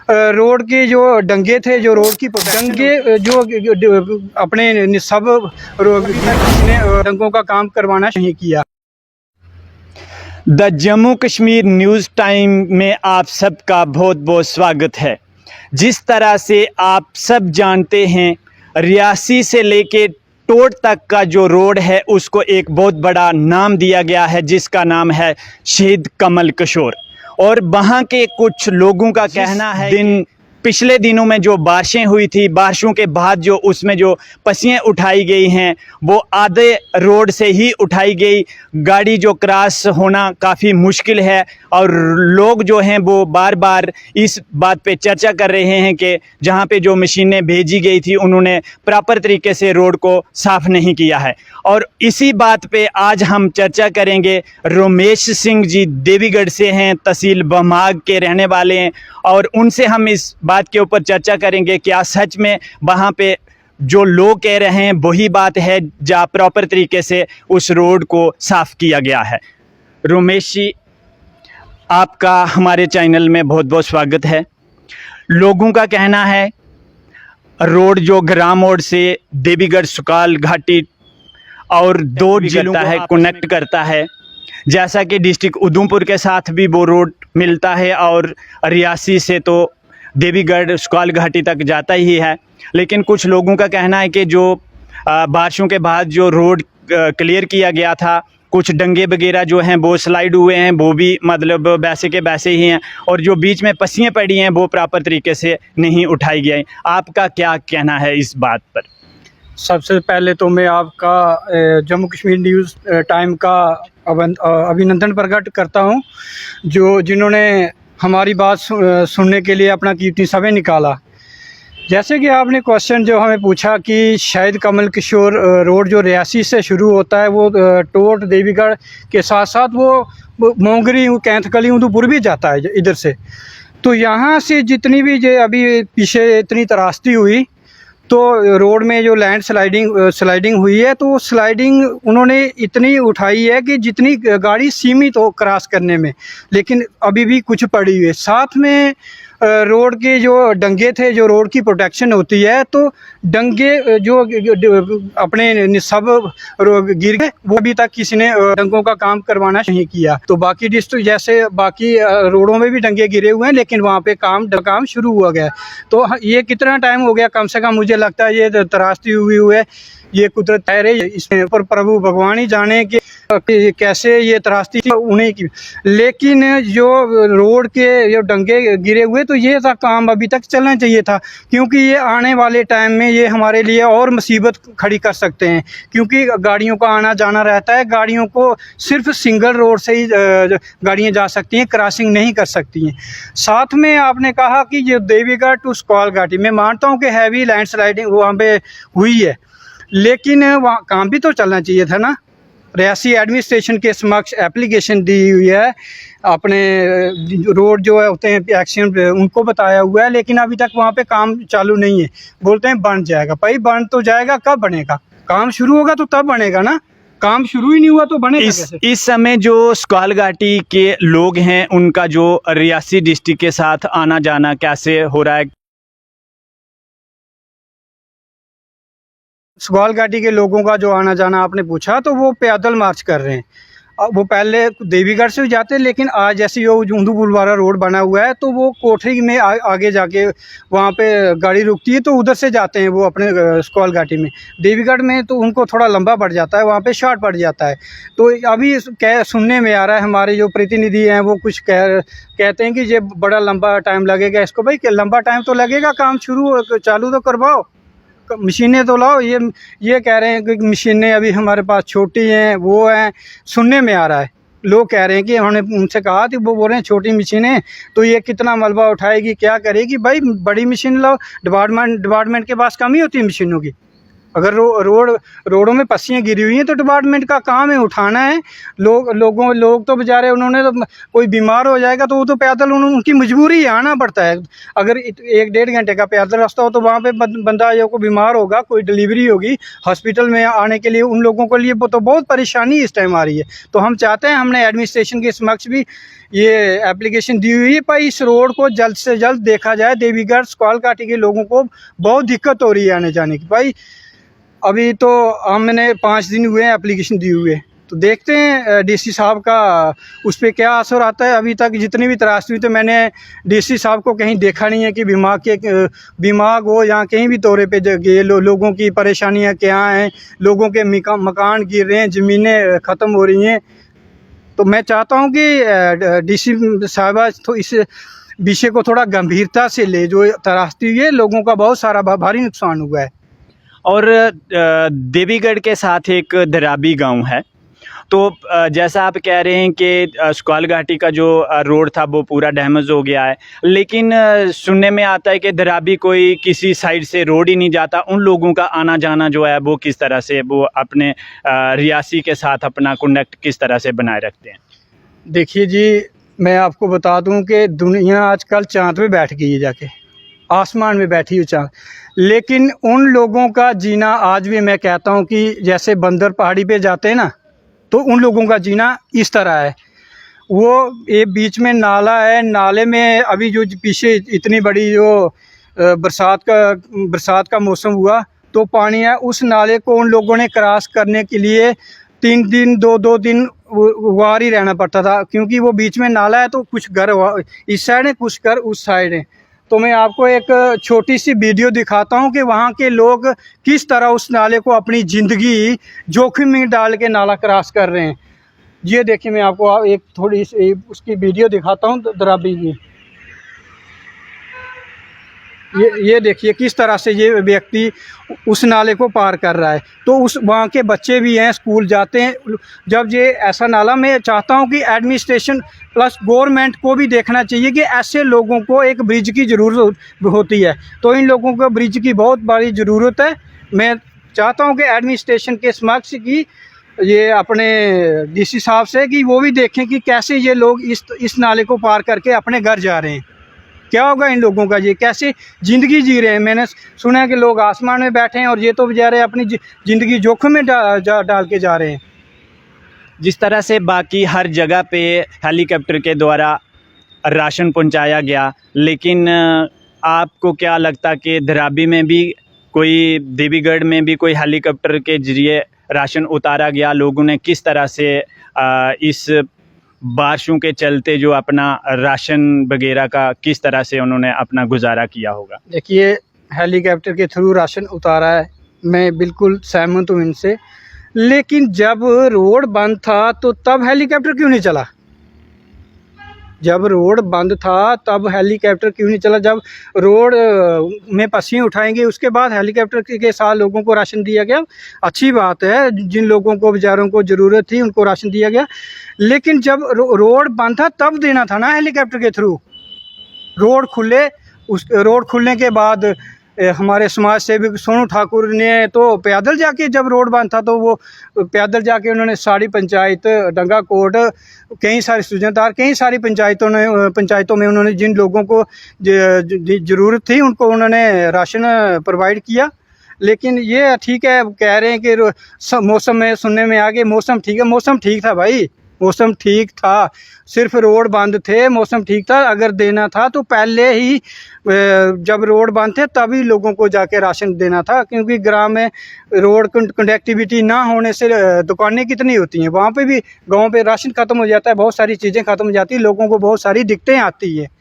Road के जो डंगे थे, जो रोड की डंगे जो अपने सब ने डंगों का काम करवाना नहीं किया। The Jammu Kashmir news time में आप सबका बहुत बहुत स्वागत है। जिस तरह से आप सब जानते हैं, रियासी से लेके टोट तक का जो रोड है उसको एक बहुत बड़ा नाम दिया गया है, जिसका नाम है शहीद कमल किशोर। और वहाँ के कुछ लोगों का कहना है पिछले दिनों में जो बारिशें हुई थी, बारिशों के बाद जो उसमें जो पसियाँ उठाई गई हैं वो आधे रोड से ही उठाई गई। गाड़ी जो क्रॉस होना काफ़ी मुश्किल है और लोग जो हैं वो बार बार इस बात पे चर्चा कर रहे हैं कि जहाँ पे जो मशीनें भेजी गई थी उन्होंने प्रॉपर तरीके से रोड को साफ़ नहीं किया है। और इसी बात पे आज हम चर्चा करेंगे। रोमेश सिंह जी देवीगढ़ से हैं, तहसील बमाग के रहने वाले हैं, और उनसे हम इस बात के ऊपर चर्चा करेंगे क्या सच में वहाँ पे जो लोग कह रहे हैं वही बात है, जहाँ प्रॉपर तरीके से उस रोड को साफ़ किया गया है। रोमेश जी, आपका हमारे चैनल में बहुत बहुत स्वागत है। लोगों का कहना है रोड जो ग्राम मोड़ से देवीगढ़ सुकाल घाटी और दो जिलों है कनेक्ट करता है, जैसा कि डिस्ट्रिक्ट उधमपुर के साथ भी वो रोड मिलता है और रियासी से तो देवीगढ़ सुकाल घाटी तक जाता ही है। लेकिन कुछ लोगों का कहना है कि जो बारिशों के बाद जो रोड क्लियर किया गया था, कुछ डंगे वगैरह जो हैं वो स्लाइड हुए हैं, वो भी मतलब वैसे के वैसे ही हैं, और जो बीच में पसियाँ पड़ी हैं वो प्रॉपर तरीके से नहीं उठाई गई। आपका क्या कहना है इस बात पर? सबसे पहले तो मैं आपका जम्मू कश्मीर न्यूज़ टाइम का अभिनंदन प्रकट करता हूं, जिन्होंने हमारी बात सुनने के लिए अपना कीमती समय निकाला। जैसे कि आपने क्वेश्चन जो हमें पूछा कि शहीद कमल किशोर रोड जो रियासी से शुरू होता है वो टोट देवीगढ़ के साथ साथ वो मोंगरी कैंथकली उधमपुर भी जाता है इधर से। तो यहाँ से जितनी भी जो अभी पीछे इतनी त्रासदी हुई तो रोड में जो लैंड स्लाइडिंग हुई है, तो स्लाइडिंग उन्होंने इतनी उठाई है कि जितनी गाड़ी सीमित हो क्रॉस करने में, लेकिन अभी भी कुछ पड़ी हुई है। साथ में रोड के जो डंगे थे, जो रोड की प्रोटेक्शन होती है, तो डंगे जो अपने सब गिर गए, वो अभी तक किसी ने डंगों का काम करवाना नहीं किया। तो बाकी डिस्ट्रिक्ट जैसे बाकी रोडों में भी डंगे गिरे हुए हैं, लेकिन वहाँ पे काम शुरू हुआ गया। तो ये कितना टाइम हो गया, कम से कम मुझे लगता है ये त्रासदी हुई है, ये कुदरत है रही, इसमें पर प्रभु भगवान ही जाने कि कैसे ये त्रासदी उन्हें की। लेकिन जो रोड के जो डंगे गिरे हुए, तो ये काम अभी तक चलना चाहिए था, क्योंकि ये आने वाले टाइम में ये हमारे लिए और मुसीबत खड़ी कर सकते हैं, क्योंकि गाड़ियों का आना जाना रहता है। गाड़ियों को सिर्फ सिंगल रोड से ही गाड़ियाँ जा सकती हैं, क्रॉसिंग नहीं कर सकती हैं। साथ में आपने कहा कि जो देवीगढ़ टू सुकाल घाटी, मैं मानता हूँ कि हैवी लैंड स्लाइडिंग वहाँ पे हुई है, लेकिन वहाँ काम भी तो चलना चाहिए था ना। रियासी एडमिनिस्ट्रेशन के समक्ष एप्लीकेशन दी हुई है, अपने रोड जो है होते हैं एक्सीडेंट उनको बताया हुआ है, लेकिन अभी तक वहाँ पे काम चालू नहीं है। बोलते हैं बन जाएगा, भाई बन तो जाएगा, कब बनेगा? काम शुरू होगा तो तब बनेगा ना, काम शुरू ही नहीं हुआ तो बनेगा कैसे? इस समय जो सुकाल घाटी के लोग हैं उनका जो रियासी डिस्ट्रिक्ट के साथ आना जाना कैसे हो रहा है? सुकाल घाटी के लोगों का जो आना जाना आपने पूछा, तो वो पैदल मार्च कर रहे हैं। वो पहले देवीगढ़ से जाते, लेकिन आज जैसे जो उधमपुर वाला रोड बना हुआ है, तो वो कोठरी में आगे जाके वहाँ पे गाड़ी रुकती है, तो उधर से जाते हैं वो अपने सुकाल घाटी में। देवीगढ़ में तो उनको थोड़ा लंबा पड़ जाता है, वहाँ पे शॉर्ट पड़ जाता है। तो अभी सुनने में आ रहा है, हमारे जो प्रतिनिधि हैं वो कुछ कहते हैं कि ये बड़ा लंबा टाइम लगेगा इसको। भाई लंबा टाइम तो लगेगा, काम चालू तो करवाओ, मशीनें तो लाओ। ये कह रहे हैं कि मशीनें अभी हमारे पास छोटी हैं, वो हैं, सुनने में आ रहा है। लोग कह रहे हैं कि उन्होंने उनसे कहा थी, वो बोल रहे हैं छोटी मशीनें, तो ये कितना मलबा उठाएगी, क्या करेगी? भाई बड़ी मशीन लाओ, डिपार्टमेंट के पास कमी होती है मशीनों की। अगर रोडों में पस्सियाँ गिरी हुई हैं तो डिपार्टमेंट का काम है उठाना है। लोग तो बेचारे, उन्होंने तो, कोई बीमार हो जाएगा तो वो तो पैदल उनकी मजबूरी है, आना पड़ता है। अगर 1-1.5 घंटे का पैदल रास्ता हो तो वहाँ पे बंदा जो को बीमार होगा, कोई डिलीवरी होगी, हॉस्पिटल में आने के लिए उन लोगों के लिए तो बहुत परेशानी इस टाइम आ रही है। तो हम चाहते हैं, हमने एडमिनिस्ट्रेशन के समक्ष भी ये एप्लीकेशन दी हुई है, पर इस रोड को जल्द से जल्द देखा जाए। देवीगढ़ स्क्वाल घाटी के लोगों को बहुत दिक्कत हो रही है आने जाने की। भाई अभी तो हमने 5 दिन हुए हैं एप्लीकेशन दी हुए, तो देखते हैं डीसी साहब का उस पर क्या असर आता है। अभी तक जितनी भी तराशी हुई तो मैंने डीसी साहब को कहीं देखा नहीं है कि दिमाग हो या कहीं भी दौरे पे गए। लोगों की परेशानियां क्या हैं, लोगों के मकान गिर रहे हैं, ज़मीनें ख़त्म हो रही हैं। तो मैं चाहता हूं कि डीसी साहबा तो इस विषय को थोड़ा गंभीरता से ले। जो तराशी हुई है, लोगों का बहुत सारा भारी नुकसान हुआ है। और देवीगढ़ के साथ एक दराबी गांव है, तो जैसा आप कह रहे हैं कि स्क्वाल घाटी का जो रोड था वो पूरा डैमेज हो गया है, लेकिन सुनने में आता है कि दराबी कोई किसी साइड से रोड ही नहीं जाता। उन लोगों का आना जाना जो है वो किस तरह से वो अपने रियासी के साथ अपना कनेक्ट किस तरह से बनाए रखते हैं? देखिए जी, मैं आपको बता दूं कि दुनिया आजकल चाँद पे बैठ गई है, जाके आसमान में बैठी हुई चाँद। लेकिन उन लोगों का जीना आज भी, मैं कहता हूं कि जैसे बंदर पहाड़ी पे जाते हैं ना, तो उन लोगों का जीना इस तरह है। वो एक बीच में नाला है, नाले में अभी जो पीछे इतनी बड़ी जो बरसात का मौसम हुआ तो पानी है, उस नाले को उन लोगों ने क्रॉस करने के लिए 3 दिन 2-2 दिन वार ही रहना पड़ता था, क्योंकि वो बीच में नाला है। तो कुछ घर इस साइड है, कुछ घर उस साइड है। तो मैं आपको एक छोटी सी वीडियो दिखाता हूं कि वहां के लोग किस तरह उस नाले को अपनी ज़िंदगी जोखिम में डाल के नाला क्रॉस कर रहे हैं। ये देखिए, मैं आपको एक थोड़ी सी उसकी वीडियो दिखाता हूं दराबी की। ये देखिए किस तरह से ये व्यक्ति उस नाले को पार कर रहा है। तो उस वहाँ के बच्चे भी हैं, स्कूल जाते हैं। जब ये ऐसा नाला, मैं चाहता हूँ कि एडमिनिस्ट्रेशन प्लस गवर्नमेंट को भी देखना चाहिए कि ऐसे लोगों को एक ब्रिज की ज़रूरत होती है। तो इन लोगों को ब्रिज की बहुत बड़ी ज़रूरत है। मैं चाहता हूँ कि एडमिनिस्ट्रेशन के समक्ष की ये अपने डीसी साहब से कि वो भी देखें कि कैसे ये लोग इस नाले को पार करके अपने घर जा रहे हैं। क्या होगा इन लोगों का, ये कैसे ज़िंदगी जी रहे हैं। मैंने सुना है कि लोग आसमान में बैठे हैं और ये तो बेचारे अपनी ज़िंदगी जोखिम में डाल के जा रहे हैं। जिस तरह से बाकी हर जगह पे हेलीकॉप्टर के द्वारा राशन पहुंचाया गया, लेकिन आपको क्या लगता कि दराबी में भी कोई, देवीगढ़ में भी कोई हेलीकॉप्टर के जरिए राशन उतारा गया? लोगों ने किस तरह से इस बारिशों के चलते जो अपना राशन वगैरह का किस तरह से उन्होंने अपना गुजारा किया होगा? देखिए, हेलीकॉप्टर के थ्रू राशन उतारा है, मैं बिल्कुल सहमत हूँ इनसे। लेकिन जब रोड बंद था तो तब हेलीकॉप्टर क्यों नहीं चला? जब रोड बंद था तब हेलीकॉप्टर क्यों नहीं चला? जब रोड में पस्सियाँ उठाएंगे उसके बाद हेलीकॉप्टर के साथ लोगों को राशन दिया गया, अच्छी बात है। जिन लोगों को बेचारों को ज़रूरत थी उनको राशन दिया गया। लेकिन जब रोड बंद था तब देना था ना हेलीकॉप्टर के थ्रू। रोड खुले, उस रोड खुलने के बाद हमारे समाज सेवक सोनू ठाकुर ने तो पैदल जाके, जब रोड बंद था तो वो पैदल जाके उन्होंने सारी पंचायत, डंगा कोट, कई सारे सुजनदार, कई सारी पंचायतों में उन्होंने जिन लोगों को ज़रूरत थी उनको उन्होंने राशन प्रोवाइड किया। लेकिन ये ठीक है, कह रहे हैं कि मौसम में सुनने में आ गए, मौसम ठीक है। मौसम ठीक था भाई, मौसम ठीक था, सिर्फ रोड बंद थे, मौसम ठीक था। अगर देना था तो पहले ही जब रोड बंद थे तभी लोगों को जाके राशन देना था, क्योंकि ग्राम में रोड कनेक्टिविटी ना होने से दुकानें कितनी होती हैं, वहाँ पे भी गांव पे राशन ख़त्म हो जाता है, बहुत सारी चीज़ें ख़त्म हो जाती हैं, लोगों को बहुत सारी दिक्कतें आती है।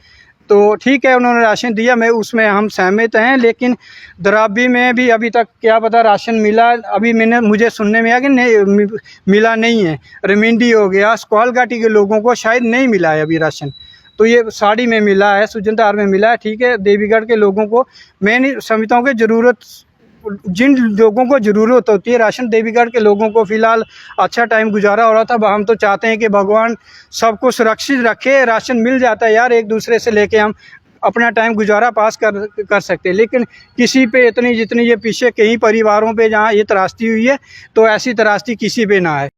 तो ठीक है, उन्होंने राशन दिया, मैं उसमें हम सहमत हैं। लेकिन दराबी में भी अभी तक क्या पता राशन मिला, अभी मुझे सुनने में आया कि नहीं मिला नहीं है। रमिंडी हो गया, स्क्वाल घाटी के लोगों को शायद नहीं मिला है अभी राशन। तो ये साड़ी में मिला है, सुजनदार में मिला है, ठीक है। देवीगढ़ के लोगों को मैं नहीं समझता हूँ कि ज़रूरत, जिन लोगों को ज़रूरत होती है राशन, देवीगढ़ के लोगों को फ़िलहाल अच्छा टाइम गुजारा हो रहा था। हम तो चाहते हैं कि भगवान सबको सुरक्षित रखे, राशन मिल जाता है यार, एक दूसरे से लेके हम अपना टाइम गुजारा पास कर सकते हैं। लेकिन किसी पे इतनी जितनी ये पीछे कई परिवारों पे जहाँ ये त्रासदी हुई है, तो ऐसी त्रासदी किसी पे ना आए।